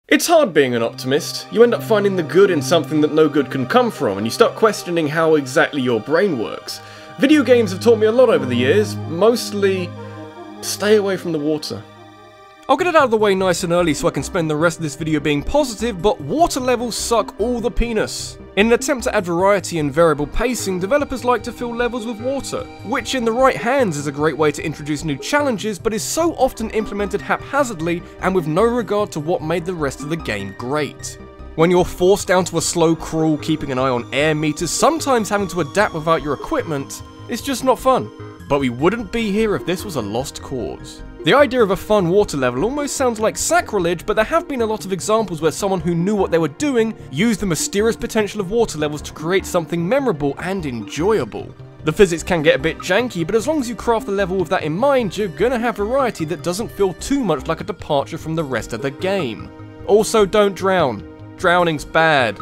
It's hard being an optimist. You end up finding the good in something that no good can come from, and you start questioning how exactly your brain works. Video games have taught me a lot over the years, mostly stay away from the water. I'll get it out of the way nice and early so I can spend the rest of this video being positive, but water levels suck all the penis. In an attempt to add variety and variable pacing, developers like to fill levels with water, which in the right hands is a great way to introduce new challenges, but is so often implemented haphazardly and with no regard to what made the rest of the game great. When you're forced down to a slow crawl, keeping an eye on air meters, sometimes having to adapt without your equipment, it's just not fun. But we wouldn't be here if this was a lost cause. The idea of a fun water level almost sounds like sacrilege, but there have been a lot of examples where someone who knew what they were doing used the mysterious potential of water levels to create something memorable and enjoyable. The physics can get a bit janky, but as long as you craft the level with that in mind, you're gonna have variety that doesn't feel too much like a departure from the rest of the game. Also, don't drown. Drowning's bad.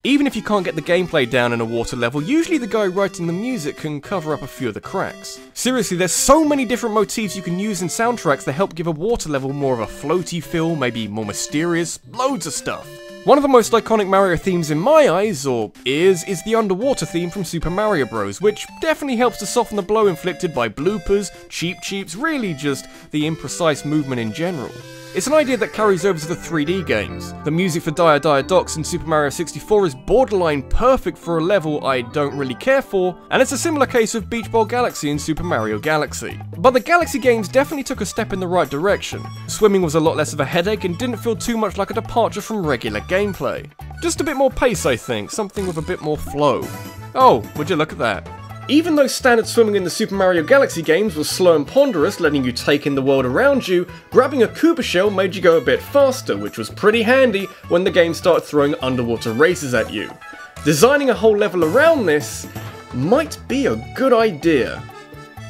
Even if you can't get the gameplay down in a water level, usually the guy writing the music can cover up a few of the cracks. Seriously, there's so many different motifs you can use in soundtracks that help give a water level more of a floaty feel, maybe more mysterious, loads of stuff. One of the most iconic Mario themes in my eyes, or ears, is the underwater theme from Super Mario Bros, which definitely helps to soften the blow inflicted by bloopers, cheap, really just the imprecise movement in general. It's an idea that carries over to the 3D games. The music for Dire Dire Docks in Super Mario 64 is borderline perfect for a level I don't really care for, and it's a similar case with Beach Ball Galaxy in Super Mario Galaxy. But the Galaxy games definitely took a step in the right direction. Swimming was a lot less of a headache and didn't feel too much like a departure from regular gameplay. Just a bit more pace, I think, something with a bit more flow. Oh, would you look at that. Even though standard swimming in the Super Mario Galaxy games was slow and ponderous, letting you take in the world around you, grabbing a Koopa shell made you go a bit faster, which was pretty handy when the game started throwing underwater races at you. Designing a whole level around this might be a good idea.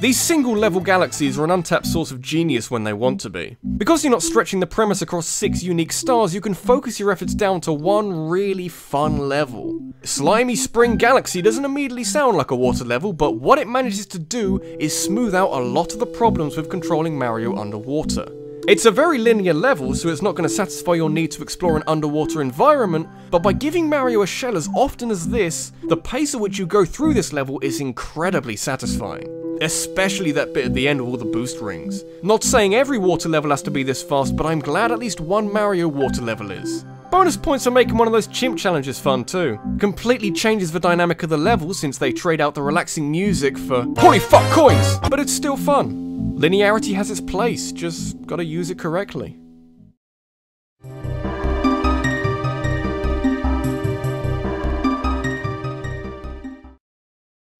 These single-level galaxies are an untapped source of genius when they want to be. Because you're not stretching the premise across 6 unique stars, you can focus your efforts down to one really fun level. Slimy Spring Galaxy doesn't immediately sound like a water level, but what it manages to do is smooth out a lot of the problems with controlling Mario underwater. It's a very linear level, so it's not going to satisfy your need to explore an underwater environment, but by giving Mario a shell as often as this, the pace at which you go through this level is incredibly satisfying. Especially that bit at the end with all the boost rings. Not saying every water level has to be this fast, but I'm glad at least one Mario water level is. Bonus points for making one of those chimp challenges fun too. Completely changes the dynamic of the level since they trade out the relaxing music for holy fuck coins, but it's still fun. Linearity has its place, just gotta use it correctly.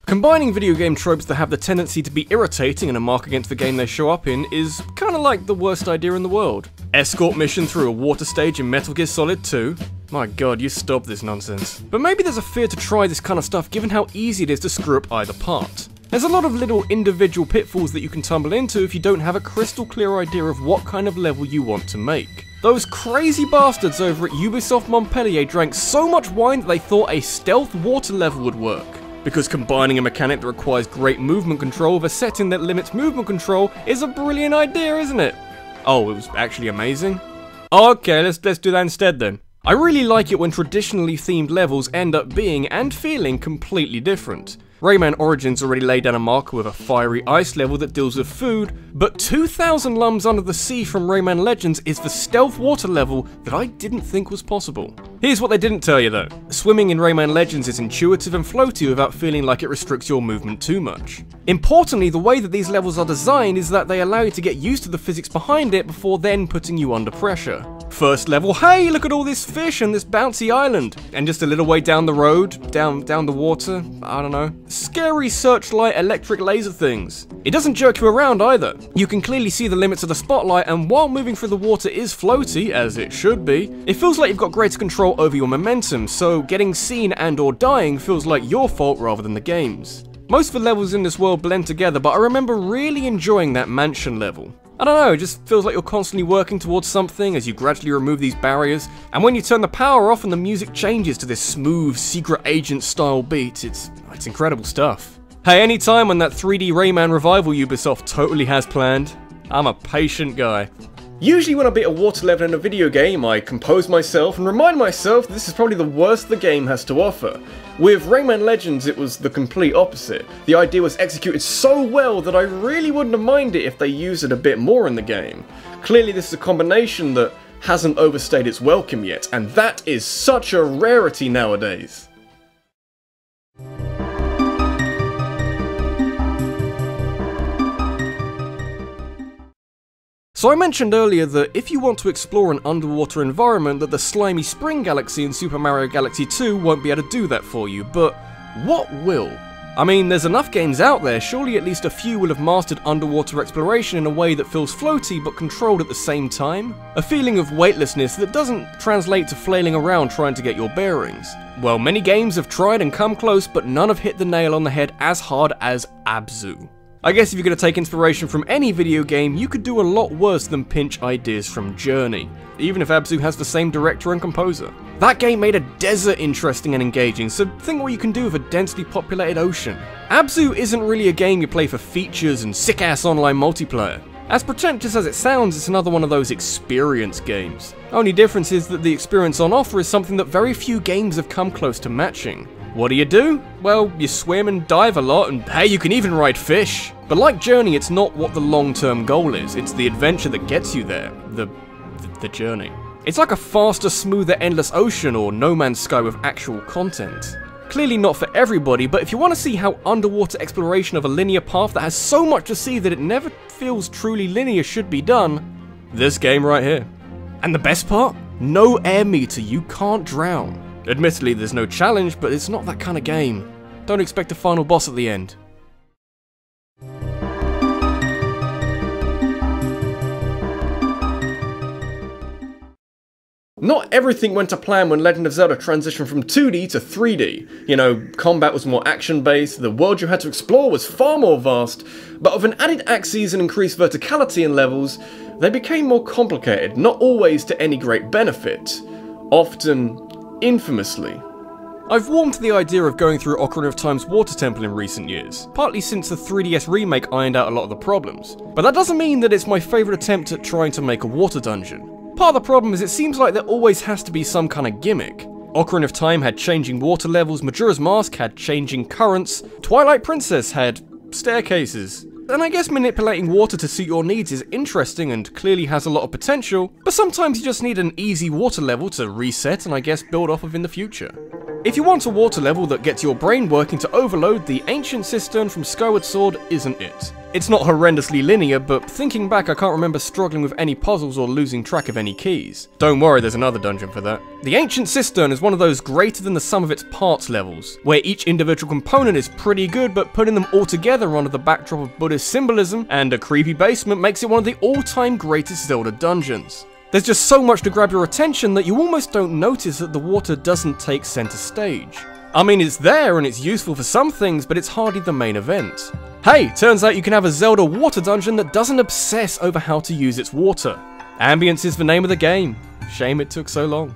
Combining video game tropes that have the tendency to be irritating and a mark against the game they show up in is kinda like the worst idea in the world. Escort mission through a water stage in Metal Gear Solid 2? My god, you stop this nonsense. But maybe there's a fear to try this kind of stuff given how easy it is to screw up either part. There's a lot of little individual pitfalls that you can tumble into if you don't have a crystal clear idea of what kind of level you want to make. Those crazy bastards over at Ubisoft Montpellier drank so much wine that they thought a stealth water level would work. Because combining a mechanic that requires great movement control with a setting that limits movement control is a brilliant idea, isn't it? Oh, it was actually amazing? Okay, let's do that instead then. I really like it when traditionally themed levels end up being and feeling completely different. Rayman Origins already laid down a marker with a fiery ice level that deals with food, but 2,000 Lums Under the Sea from Rayman Legends is the stealth water level that I didn't think was possible. Here's what they didn't tell you though. Swimming in Rayman Legends is intuitive and floaty without feeling like it restricts your movement too much. Importantly, the way that these levels are designed is that they allow you to get used to the physics behind it before then putting you under pressure. First level, hey, look at all this fish and this bouncy island. And just a little way down the road, down the water, I don't know, scary searchlight electric laser things. It doesn't jerk you around either. You can clearly see the limits of the spotlight, and while moving through the water is floaty, as it should be, it feels like you've got greater control over your momentum, so getting seen and or dying feels like your fault rather than the game's. Most of the levels in this world blend together, but I remember really enjoying that mansion level. I don't know, it just feels like you're constantly working towards something as you gradually remove these barriers, and when you turn the power off and the music changes to this smooth, secret agent style beat, it's incredible stuff. Hey, anytime when that 3D Rayman revival Ubisoft totally has planned, I'm a patient guy. Usually when I beat a water level in a video game, I compose myself and remind myself this is probably the worst the game has to offer. With Rayman Legends it was the complete opposite. The idea was executed so well that I really wouldn't have minded it if they used it a bit more in the game. Clearly this is a combination that hasn't overstayed its welcome yet, and that is such a rarity nowadays. So I mentioned earlier that if you want to explore an underwater environment that the Slimy Spring Galaxy in Super Mario Galaxy 2 won't be able to do that for you, but what will? I mean, there's enough games out there, surely at least a few will have mastered underwater exploration in a way that feels floaty but controlled at the same time? A feeling of weightlessness that doesn't translate to flailing around trying to get your bearings. Well, many games have tried and come close, but none have hit the nail on the head as hard as ABZU. I guess if you're going to take inspiration from any video game, you could do a lot worse than pinch ideas from Journey, even if ABZU has the same director and composer. That game made a desert interesting and engaging, so think what you can do with a densely populated ocean. ABZU isn't really a game you play for features and sick-ass online multiplayer. As pretentious as it sounds, it's another one of those experience games. Only difference is that the experience on offer is something that very few games have come close to matching. What do? Well, you swim and dive a lot, and hey, you can even ride fish. But like Journey, it's not what the long-term goal is, it's the adventure that gets you there. The journey. It's like a faster, smoother, endless ocean or No Man's Sky with actual content. Clearly not for everybody, but if you want to see how underwater exploration of a linear path that has so much to see that it never feels truly linear should be done, this game right here. And the best part? No air meter, you can't drown. Admittedly, there's no challenge, but it's not that kind of game. Don't expect a final boss at the end. Not everything went to plan when Legend of Zelda transitioned from 2D to 3D. You know, combat was more action-based, the world you had to explore was far more vast, but with an added axes and increased verticality in levels, they became more complicated, not always to any great benefit. Often, infamously. I've warmed to the idea of going through Ocarina of Time's Water Temple in recent years, partly since the 3DS remake ironed out a lot of the problems. But that doesn't mean that it's my favourite attempt at trying to make a water dungeon. Part of the problem is it seems like there always has to be some kind of gimmick. Ocarina of Time had changing water levels, Majora's Mask had changing currents, Twilight Princess had staircases. And I guess manipulating water to suit your needs is interesting and clearly has a lot of potential, but sometimes you just need an easy water level to reset and I guess build off of in the future. If you want a water level that gets your brain working to overload, the Ancient Cistern from Skyward Sword isn't it. It's not horrendously linear, but thinking back I can't remember struggling with any puzzles or losing track of any keys. Don't worry, there's another dungeon for that. The Ancient Cistern is one of those greater than the sum of its parts levels, where each individual component is pretty good, but putting them all together under the backdrop of Buddhist symbolism and a creepy basement makes it one of the all-time greatest Zelda dungeons. There's just so much to grab your attention that you almost don't notice that the water doesn't take center stage. I mean, it's there and it's useful for some things, but it's hardly the main event. Hey, turns out you can have a Zelda water dungeon that doesn't obsess over how to use its water. Ambience is the name of the game. Shame it took so long.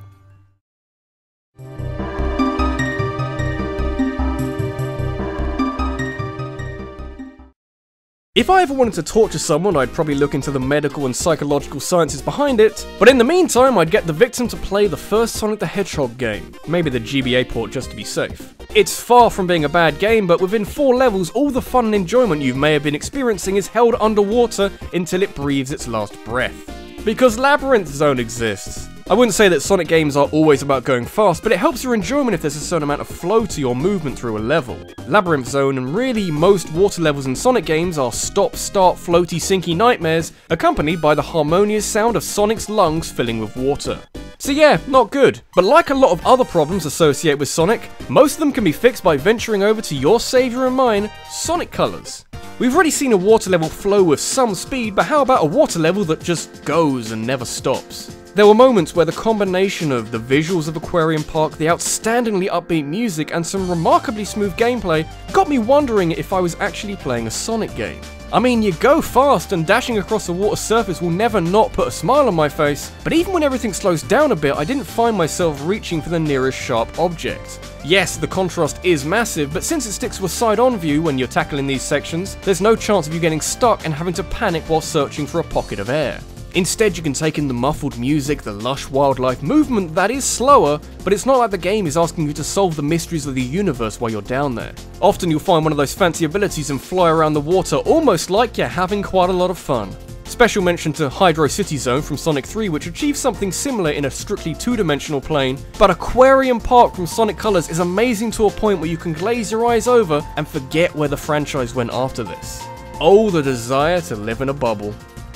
If I ever wanted to torture someone, I'd probably look into the medical and psychological sciences behind it, but in the meantime, I'd get the victim to play the first Sonic the Hedgehog game, maybe the GBA port just to be safe. It's far from being a bad game, but within 4 levels, all the fun and enjoyment you may have been experiencing is held underwater until it breathes its last breath. Because Labyrinth Zone exists. I wouldn't say that Sonic games are always about going fast, but it helps your enjoyment if there's a certain amount of flow to your movement through a level. Labyrinth Zone and really most water levels in Sonic games are stop-start floaty sinky nightmares, accompanied by the harmonious sound of Sonic's lungs filling with water. So yeah, not good. But like a lot of other problems associated with Sonic, most of them can be fixed by venturing over to your saviour and mine, Sonic Colors. We've already seen a water level flow with some speed, but how about a water level that just goes and never stops? There were moments where the combination of the visuals of Aquarium Park, the outstandingly upbeat music, and some remarkably smooth gameplay got me wondering if I was actually playing a Sonic game. I mean, you go fast, and dashing across a water surface will never not put a smile on my face, but even when everything slows down a bit, I didn't find myself reaching for the nearest sharp object. Yes, the contrast is massive, but since it sticks to a side-on view when you're tackling these sections, there's no chance of you getting stuck and having to panic while searching for a pocket of air. Instead, you can take in the muffled music, the lush wildlife movement that is slower, but it's not like the game is asking you to solve the mysteries of the universe while you're down there. Often you'll find one of those fancy abilities and fly around the water almost like you're having quite a lot of fun. Special mention to Hydro City Zone from Sonic 3, which achieves something similar in a strictly two-dimensional plane, but Aquarium Park from Sonic Colors is amazing to a point where you can glaze your eyes over and forget where the franchise went after this. Oh, the desire to live in a bubble.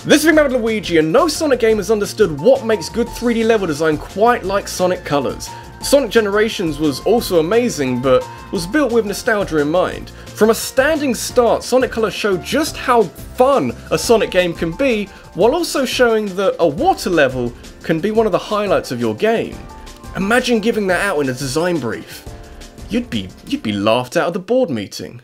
This has been RabbidLuigi, and no Sonic game has understood what makes good 3D level design quite like Sonic Colors. Sonic Generations was also amazing, but was built with nostalgia in mind. From a standing start, Sonic Colors showed just how fun a Sonic game can be, while also showing that a water level can be one of the highlights of your game. Imagine giving that out in a design brief. You'd be laughed out of the board meeting.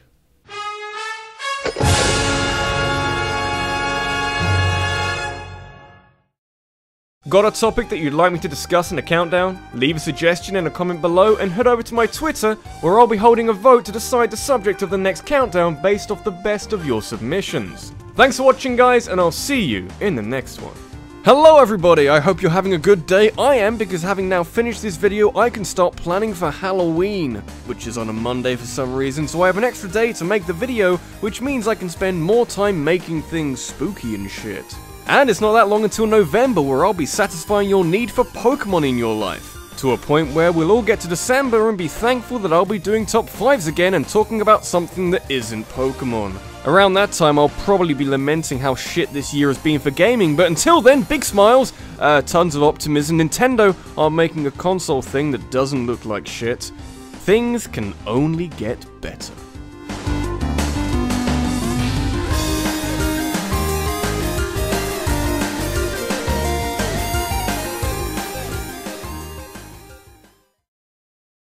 Got a topic that you'd like me to discuss in a countdown? Leave a suggestion in a comment below and head over to my Twitter, where I'll be holding a vote to decide the subject of the next countdown based off the best of your submissions. Thanks for watching, guys, and I'll see you in the next one. Hello everybody, I hope you're having a good day. I am, because having now finished this video, I can start planning for Halloween, which is on a Monday for some reason, so I have an extra day to make the video, which means I can spend more time making things spooky and shit. And it's not that long until November, where I'll be satisfying your need for Pokemon in your life, to a point where we'll all get to December and be thankful that I'll be doing top 5s again and talking about something that isn't Pokemon. Around that time, I'll probably be lamenting how shit this year has been for gaming, but until then, big smiles, tons of optimism. Nintendo are making a console thing that doesn't look like shit. Things can only get better.